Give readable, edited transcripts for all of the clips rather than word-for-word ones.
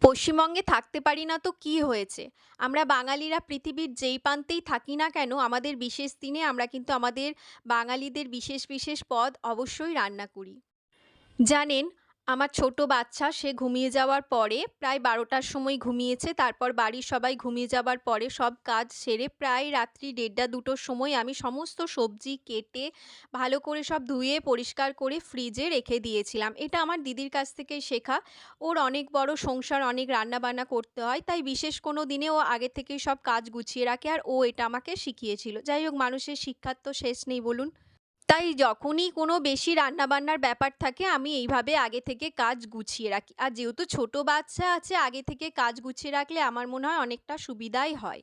পশ্চিমবঙ্গে থাকতে পারি না তো কি হয়েছে? আমরা বাঙালিরা পৃথিবীর যেই প্রান্তেই থাকি না কেন, আমাদের বিশেষ দিনে আমরা কিন্তু আমাদের বাঙালিদের বিশেষ, বিশেষ পদ অবশ্যই রান্না করি। জানেন, আমার ছোট বাচ্চা সে ঘুমিয়ে যাওয়ার পরে প্রায় ১২টার সময় ঘুমিয়েছে। তারপর বাড়ির সবাই ঘুমিয়ে যাবার পরে সব কাজ সেরে প্রায় রাত্রি ১:৩০-২টোর সময় আমি সমস্ত সবজি কেটে ভালো করে সব ধুয়ে পরিষ্কার করে ফ্রিজে রেখে দিয়েছিলাম। এটা আমার দিদির কাছ থেকেই শেখা। ওর অনেক বড় সংসার, অনেক রান্নাবান্না করতে হয়। তাই বিশেষ কোনো দিনে ও আগে থেকেই সব কাজ গুছিয়ে রাখে আর ও এটা আমাকে শিখিয়েছিল। যাই হোক, মানুষের শিক্ষার তো শেষ নেই বলুন? তাই যখনই কোনো বেশি রান্নাবান্নার ব্যাপার থাকে আমি এইভাবে আগে থেকে কাজ গুছিয়ে রাখি। আর যেহেতু ছোট বাচ্চা আছে, আগে থেকে কাজ গুছিয়ে রাখলে আমার মনে হয় অনেকটা সুবিধাই হয়।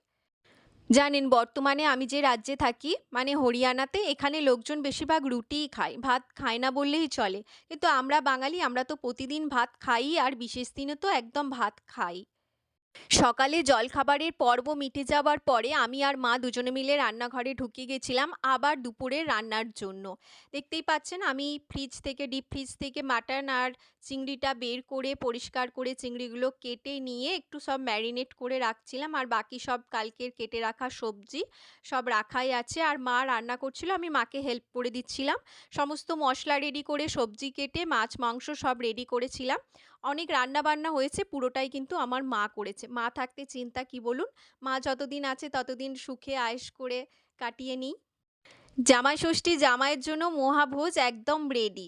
জানেন, বর্তমানে আমি যে রাজ্যে থাকি মানে হরিয়ানাতে, এখানে লোকজন বেশিরভাগ রুটিই খায়। ভাত খায় না বললেই চলে। কিন্তু আমরা বাঙালি, আমরা তো প্রতিদিন ভাত খাই আর বিশেষ দিনে তো একদম ভাত খাই। সকালে জলখাবারের পর্ব মিটে যাওয়ার পরে আমি আর মা দুজনে মিলে রান্নাঘরে ঢুকে গেছিলাম আবার দুপুরের রান্নার জন্য। দেখতেই পাচ্ছেন, আমি ডিপ ফ্রিজ থেকে মাটন আর চিংড়িটা বের করে পরিষ্কার করে চিংড়িগুলো কেটে নিয়ে একটু সব ম্যারিনেট করে রাখছিলাম, আর বাকি সব কালকের কেটে রাখা সবজি সব রাখাই আছে। আর মা রান্না করছিল, আমি মাকে হেল্প করে দিচ্ছিলাম। সমস্ত মশলা রেডি করে সবজি কেটে মাছ মাংস সব রেডি করেছিলাম। অনেক রান্না-বান্না হয়েছে, পুরোটাই কিন্তু আমার মা করেছে। মা থাকতে চিন্তা কি বলুন? মা যতদিন আছে ততদিন সুখে আয়েশ করে কাটিয়ে নিই। জামাই ষষ্ঠী জামাইয়ের জন্য মহাভোজ একদম রেডি।